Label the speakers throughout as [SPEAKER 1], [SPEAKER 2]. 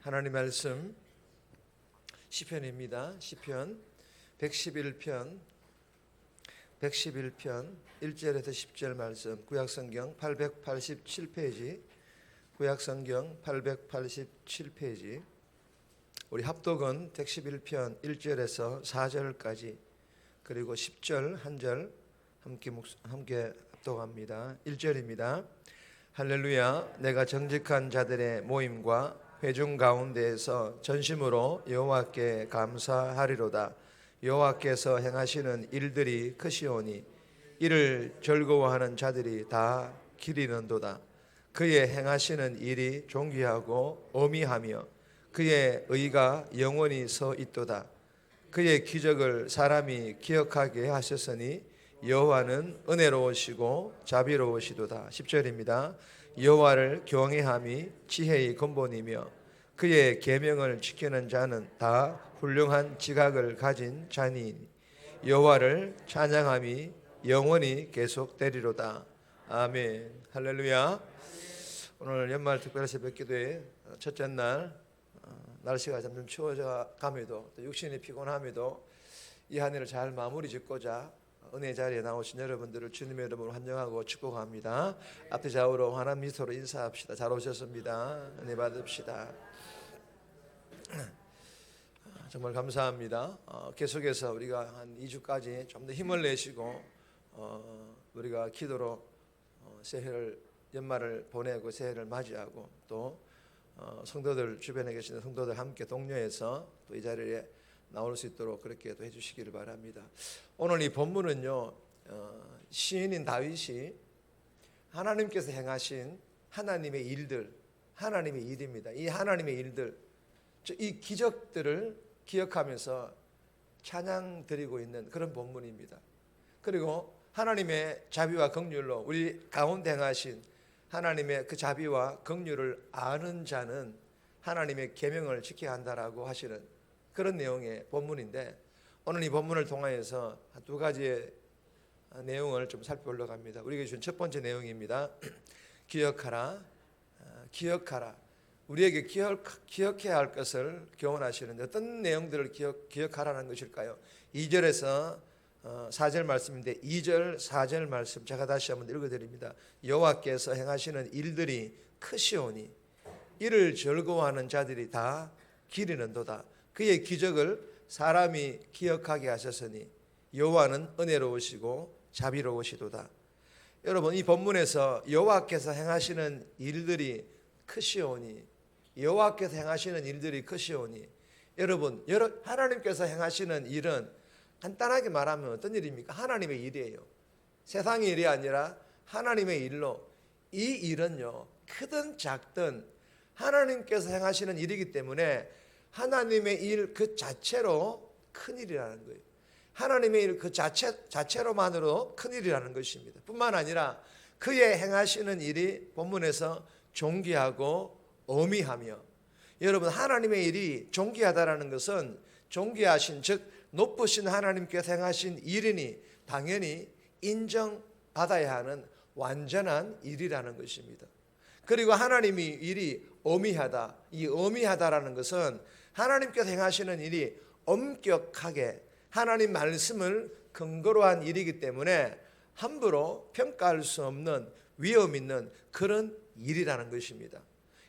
[SPEAKER 1] 하나님 말씀 시편입니다. 시편 111편 1절에서 10절 말씀, 구약성경 887페이지, 구약성경 887페이지. 우리 합독은 111편 1절에서 4절까지, 그리고 10절 한 절 함께 합독합니다. 1절입니다. 할렐루야. 내가 정직한 자들의 모임과 회중 가운데에서 전심으로 여호와께 감사하리로다. 여호와께서 행하시는 일들이 크시오니 이를 즐거워하는 자들이 다 기리는도다. 그의 행하시는 일이 존귀하고 어미하며 그의 의가 영원히 서 있도다. 그의 기적을 사람이 기억하게 하셨으니 여호와는 은혜로우시고 자비로우시도다. 10절입니다. 여호와를 경외함이 지혜의 근본이며 그의 계명을 지키는 자는 다 훌륭한 지각을 가진 자니이니 여호와를 찬양함이 영원히 계속되리로다. 아멘. 할렐루야. 오늘 연말 특별 새벽 기도의 첫째 날, 날씨가 점점 추워져 감에도 또 육신이 피곤함에도 이 한 해를 잘 마무리 짓고자 은혜 자리에 나오신 여러분들을 주님의 이름으로 환영하고 축복합니다. 앞뒤 좌우로 환한 미소로 인사합시다. 잘 오셨습니다. 은혜 받읍시다. 정말 감사합니다. 계속해서 우리가 한 2주까지 좀 더 힘을 내시고 우리가 기도로 새해를, 연말을 보내고 새해를 맞이하고 또 성도들, 주변에 계시는 성도들 함께 독려해서 또 이 자리에 나올 수 있도록 그렇게 또 해주시기를 바랍니다. 오늘 이 본문은요, 시인인 다윗이 하나님께서 행하신 하나님의 일들, 하나님의 일입니다. 이 하나님의 일들, 이 기적들을 기억하면서 찬양 드리고 있는 그런 본문입니다. 그리고 하나님의 자비와 긍휼로 우리 가운데 행하신 하나님의 그 자비와 긍휼을 아는 자는 하나님의 계명을 지켜야 한다라고 하시는 그런 내용의 본문인데, 오늘 이 본문을 통하여서 두 가지의 내용을 좀 살펴보려고 합니다. 우리에게 준 첫 번째 내용입니다. 기억하라. 기억하라. 우리에게 기억해야 할 것을 교훈하시는데 어떤 내용들을 기억하라는 것일까요? 2절에서 4절 말씀인데 2절 4절 말씀 제가 다시 한번 읽어드립니다. 여호와께서 행하시는 일들이 크시오니 이를 즐거워하는 자들이 다 기리는도다. 그의 기적을 사람이 기억하게 하셨으니 여호와는 은혜로우시고 자비로우시도다. 여러분, 이 본문에서 여호와께서 행하시는 일들이 크시오니, 여호와께서 행하시는 일들이 크시오니, 여러분, 하나님께서 행하시는 일은 간단하게 말하면 어떤 일입니까? 하나님의 일이에요. 세상의 일이 아니라 하나님의 일로, 이 일은요, 크든 작든 하나님께서 행하시는 일이기 때문에 하나님의 일 그 자체로 큰일이라는 거예요. 하나님의 일 그 자체로만으로 큰일이라는 것입니다. 뿐만 아니라 그의 행하시는 일이 본문에서 존귀하고 어미하며, 여러분, 하나님의 일이 존귀하다라는 것은 존귀하신, 즉 높으신 하나님께서 행하신 일이니 당연히 인정받아야 하는 완전한 일이라는 것입니다. 그리고 하나님의 일이 어미하다, 이 어미하다라는 것은 하나님께서 행하시는 일이 엄격하게 하나님 말씀을 근거로 한 일이기 때문에 함부로 평가할 수 없는 위험 있는 그런 일이라는 것입니다.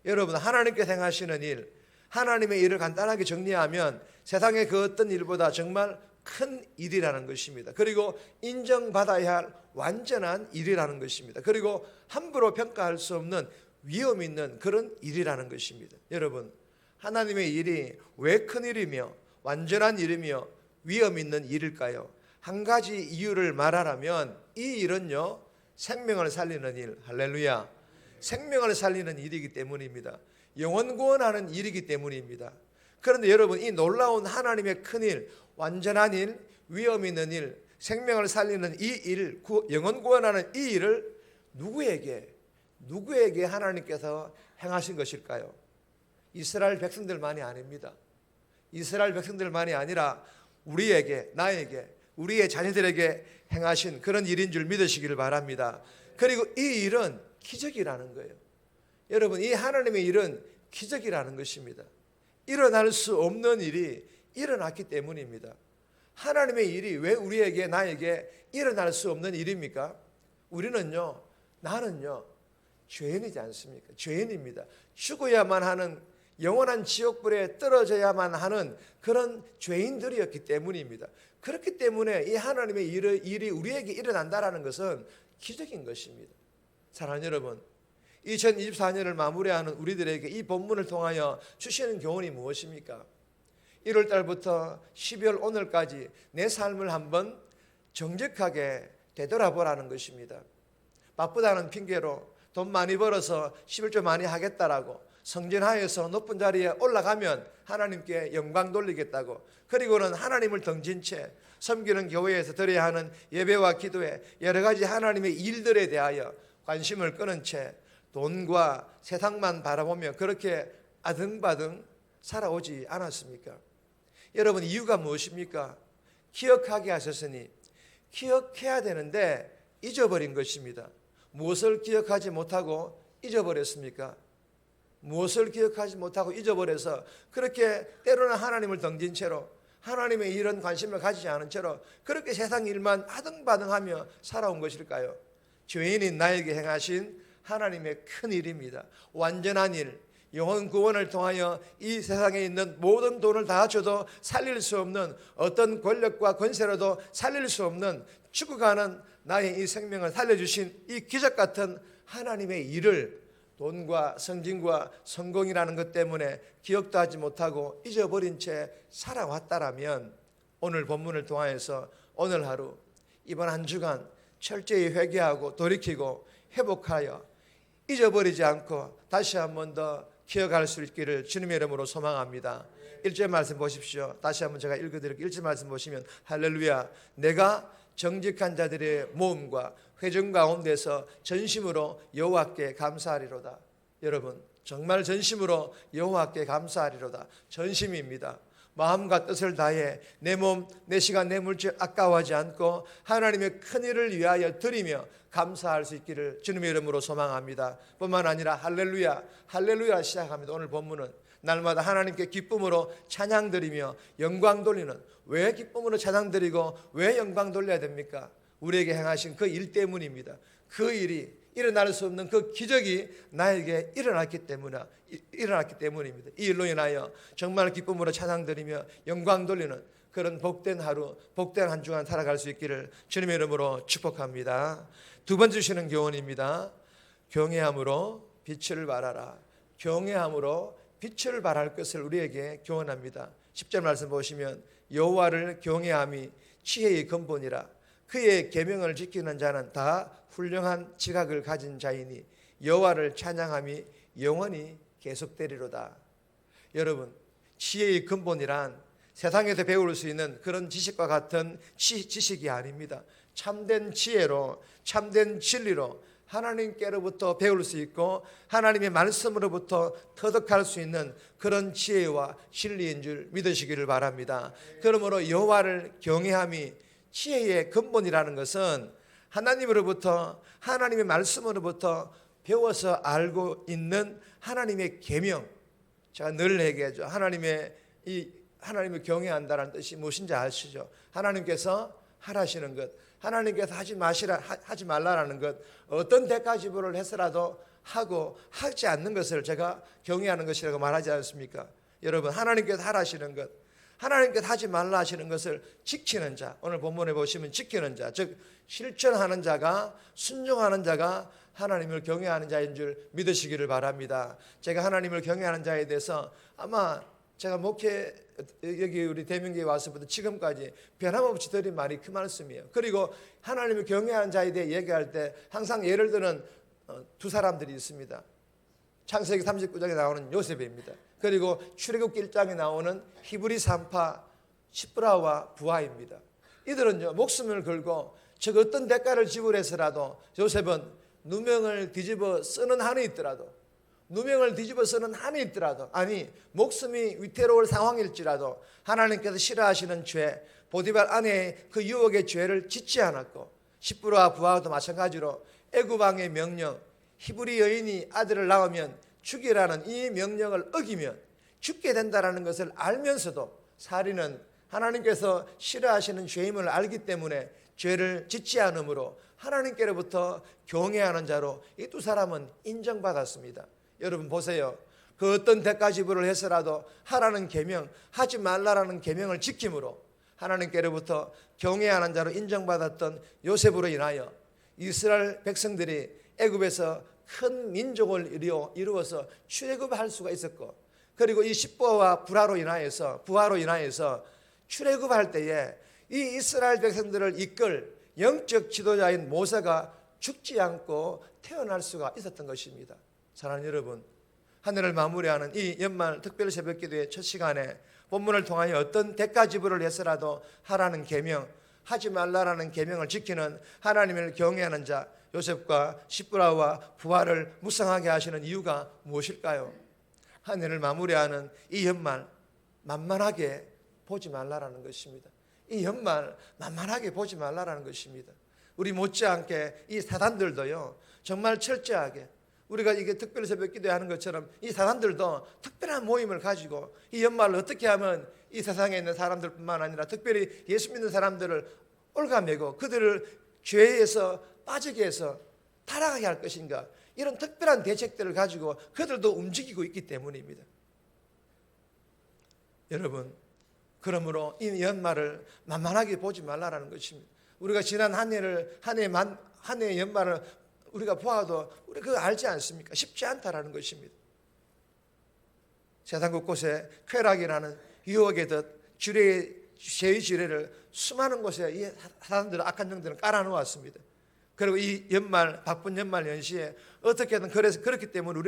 [SPEAKER 1] 여러분, 하나님께서 행하시는 일, 하나님의 일을 간단하게 정리하면 세상의 그 어떤 일보다 정말 큰 일이라는 것입니다. 그리고 인정받아야 할 완전한 일이라는 것입니다. 그리고 함부로 평가할 수 없는 위험 있는 그런 일이라는 것입니다. 여러분, 하나님의 일이 왜 큰 일이며 완전한 일이며 위험 있는 일일까요? 한 가지 이유를 말하라면 이 일은요, 생명을 살리는 일, 할렐루야, 생명을 살리는 일이기 때문입니다. 영혼 구원하는 일이기 때문입니다. 그런데 여러분, 이 놀라운 하나님의 큰 일, 완전한 일, 위험 있는 일, 생명을 살리는 이 일, 영혼 구원하는 이 일을 누구에게 하나님께서 행하신 것일까요? 이스라엘 백성들만이 아닙니다. 이스라엘 백성들만이 아니라 우리에게, 나에게, 우리의 자녀들에게 행하신 그런 일인 줄 믿으시기를 바랍니다. 그리고 이 일은 기적이라는 거예요. 여러분, 이 하나님의 일은 기적이라는 것입니다. 일어날 수 없는 일이 일어났기 때문입니다. 하나님의 일이 왜 우리에게 나에게 일어날 수 없는 일입니까? 우리는요, 나는요 죄인이지 않습니까? 죄인입니다. 죽어야만 하는, 영원한 지옥불에 떨어져야만 하는 그런 죄인들이었기 때문입니다. 그렇기 때문에 이 하나님의 일이 우리에게 일어난다는 것은 기적인 것입니다. 사랑하는 여러분, 2024년을 마무리하는 우리들에게 이 본문을 통하여 주시는 교훈이 무엇입니까? 1월 달부터 12월 오늘까지 내 삶을 한번 정직하게 되돌아보라는 것입니다. 바쁘다는 핑계로 돈 많이 벌어서 11조 많이 하겠다라고 성전하여서 높은 자리에 올라가면 하나님께 영광 돌리겠다고, 그리고는 하나님을 덩진 채 섬기는 교회에서 드려야 하는 예배와 기도에 여러 가지 하나님의 일들에 대하여 관심을 끄는 채 돈과 세상만 바라보며 그렇게 아등바등 살아오지 않았습니까? 여러분, 이유가 무엇입니까? 기억하게 하셨으니 기억해야 되는데 잊어버린 것입니다. 무엇을 기억하지 못하고 잊어버렸습니까? 무엇을 기억하지 못하고 잊어버려서 그렇게 때로는 하나님을 덩진 채로 하나님의 이런 관심을 가지지 않은 채로 그렇게 세상 일만 아등바등하며 살아온 것일까요? 죄인인 나에게 행하신 하나님의 큰 일입니다. 완전한 일, 영혼 구원을 통하여 이 세상에 있는 모든 돈을 다 줘도 살릴 수 없는, 어떤 권력과 권세로도 살릴 수 없는 죽어가는 나의 이 생명을 살려주신 이 기적 같은 하나님의 일을 돈과 성진과 성공이라는 것 때문에 기억도 하지 못하고 잊어버린 채 살아왔다라면 오늘 본문을 통하여서 오늘 하루, 이번 한 주간 철저히 회개하고 돌이키고 회복하여 잊어버리지 않고 다시 한 번 더 기억할 수 있기를 주님의 이름으로 소망합니다. 1절 말씀 보십시오. 다시 한번 제가 읽어드릴게요. 1절 말씀 보시면 할렐루야, 내가 정직한 자들의 모음과 회중 가운데서 전심으로 여호와께 감사하리로다. 여러분, 정말 전심으로 여호와께 감사하리로다. 전심입니다. 마음과 뜻을 다해 내 몸, 내 시간, 내 물질 아까워하지 않고 하나님의 큰 일을 위하여 드리며 감사할 수 있기를 주님의 이름으로 소망합니다. 뿐만 아니라 할렐루야, 할렐루야 시작합니다. 오늘 본문은 날마다 하나님께 기쁨으로 찬양 드리며 영광 돌리는, 왜 기쁨으로 찬양 드리고 왜 영광 돌려야 됩니까? 우리에게 행하신 그 일 때문입니다. 그 일이 일어날 수 없는 그 기적이 나에게 일어났기 때문입니다. 이 일로 인하여 정말 기쁨으로 찬양 드리며 영광 돌리는 그런 복된 하루, 복된 한 주간 살아갈 수 있기를 주님의 이름으로 축복합니다. 두 번째 주시는 교훈입니다. 경외함으로 빛을 발하라. 경외함으로 빛을 발할 것을 우리에게 교훈합니다. 10절 말씀 보시면 여호와를 경외함이 지혜의 근본이라. 그의 계명을 지키는 자는 다 훌륭한 지각을 가진 자이니 여호와를 찬양함이 영원히 계속되리로다. 여러분, 지혜의 근본이란 세상에서 배울 수 있는 그런 지식과 같은 지식이 아닙니다. 참된 지혜로, 참된 진리로 하나님께로부터 배울 수 있고 하나님의 말씀으로부터 터득할 수 있는 그런 지혜와 진리인 줄 믿으시기를 바랍니다. 그러므로 여호와를 경외함이 지혜의 근본이라는 것은 하나님으로부터, 하나님의 말씀으로부터 배워서 알고 있는 하나님의 계명. 제가 늘 얘기하죠. 하나님을 경외한다는 뜻이 무엇인지 아시죠? 하나님께서 하라시는 것, 하나님께서 하지 말라라는 것, 어떤 대가 지불을 해서라도 하고 하지 않는 것을 제가 경외하는 것이라고 말하지 않습니까? 여러분, 하나님께서 하라시는 것, 하나님께서 하지 말라 하시는 것을 지키는 자, 오늘 본문에 보시면 지키는 자, 즉 실천하는 자가, 순종하는 자가 하나님을 경외하는 자인 줄 믿으시기를 바랍니다. 제가 하나님을 경외하는 자에 대해서 아마 제가 여기 우리 대명교회 와서부터 지금까지 변함없이 드린 말이 그 말씀이에요. 그리고 하나님을 경외하는 자에 대해 얘기할 때 항상 예를 드는 두 사람들이 있습니다. 창세기 39장에 나오는 요셉입니다. 그리고 출애굽기 1장에 나오는 히브리 산파 시브라와 부하입니다. 이들은요, 목숨을 걸고 즉 어떤 대가를 지불해서라도, 요셉은 누명을 뒤집어 쓰는 한이 있더라도, 아니 목숨이 위태로울 상황일지라도 하나님께서 싫어하시는 죄, 보디발 아내의 그 유혹의 죄를 짓지 않았고, 시브라와 부하도 마찬가지로 애굽 왕의 명령, 히브리 여인이 아들을 낳으면 죽이라는 이 명령을 어기면 죽게 된다라는 것을 알면서도 살인은 하나님께서 싫어하시는 죄임을 알기 때문에 죄를 짓지 않으므로 하나님께로부터 경외하는 자로 이 두 사람은 인정받았습니다. 여러분 보세요. 그 어떤 대가 지불을 해서라도 하라는 계명, 하지 말라라는 계명을 지킴으로 하나님께로부터 경외하는 자로 인정받았던 요셉으로 인하여 이스라엘 백성들이 애굽에서 큰 민족을 이루어서 출애굽할 수가 있었고, 그리고 이 십보와 부하로 인하여서 출애굽할 때에 이 이스라엘 백성들을 이끌 영적 지도자인 모세가 죽지 않고 태어날 수가 있었던 것입니다. 사랑하는 여러분, 한 해를 마무리하는 이 연말 특별 새벽 기도의 첫 시간에 본문을 통하여 어떤 대가 지불을 해서라도 하라는 계명, 하지 말라라는 계명을 지키는 하나님을 경외하는 자 요셉과 십브라와 부하를 묵상하게 하시는 이유가 무엇일까요? 한 해를 마무리하는 이 연말 만만하게 보지 말라라는 것입니다. 이 연말 만만하게 보지 말라라는 것입니다. 우리 못지않게 이 사단들도요, 정말 철저하게 우리가 이게 특별 새벽 기도하는 것처럼 이 사단들도 특별한 모임을 가지고 이 연말을 어떻게 하면 이 세상에 있는 사람들뿐만 아니라 특별히 예수 믿는 사람들을 올가매고 그들을 죄에서 빠지게 해서 타락하게 할 것인가, 이런 특별한 대책들을 가지고 그들도 움직이고 있기 때문입니다. 여러분, 그러므로 이 연말을 만만하게 보지 말라라는 것입니다. 우리가 지난 한 해의 연말을 우리가 보아도 우리 그거 알지 않습니까? 쉽지 않다라는 것입니다. 세상 곳곳에 쾌락이라는 유혹의 덫, 죄의 지뢰를 수많은 곳에 이 사람들은, 악한 영들은 깔아놓았습니다. 그리고 이 연말, 바쁜 연말 연시에 어떻게든 그렇기 때문에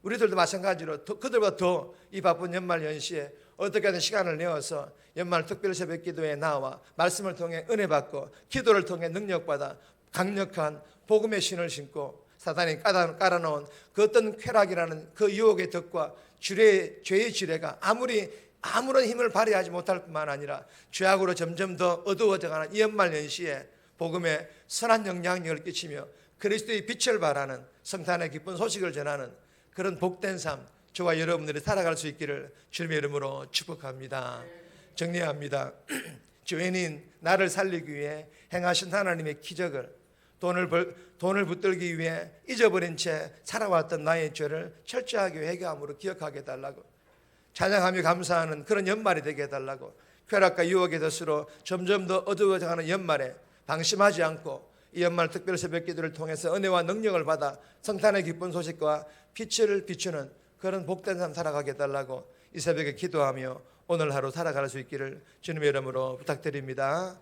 [SPEAKER 1] 우리들도 마찬가지로 그들보다 더 이 바쁜 연말 연시에 어떻게든 시간을 내어서 연말 특별 새벽 기도에 나와 말씀을 통해 은혜 받고 기도를 통해 능력받아 강력한 복음의 신을 신고 사단이 깔아놓은 그 어떤 쾌락이라는 그 유혹의 덫과 죄의 지뢰가 아무런 힘을 발휘하지 못할 뿐만 아니라 죄악으로 점점 더 어두워져가는 이 연말 연시에 복음의 선한 영향력을 끼치며 그리스도의 빛을 발하는 성탄의 기쁜 소식을 전하는 그런 복된 삶, 저와 여러분들이 살아갈 수 있기를 주님의 이름으로 축복합니다. 정리합니다. 죄인인 나를 살리기 위해 행하신 하나님의 기적을, 돈을 붙들기 위해 잊어버린 채 살아왔던 나의 죄를 철저하게 회개함으로 기억하게 해달라고, 찬양하며 감사하는 그런 연말이 되게 해달라고, 쾌락과 유혹의 덫으로 점점 더 어두워져가는 연말에 방심하지 않고 이 연말 특별 새벽 기도를 통해서 은혜와 능력을 받아 성탄의 기쁜 소식과 빛을 비추는 그런 복된 삶 살아가게 해달라고 이 새벽에 기도하며 오늘 하루 살아갈 수 있기를 주님의 이름으로 부탁드립니다.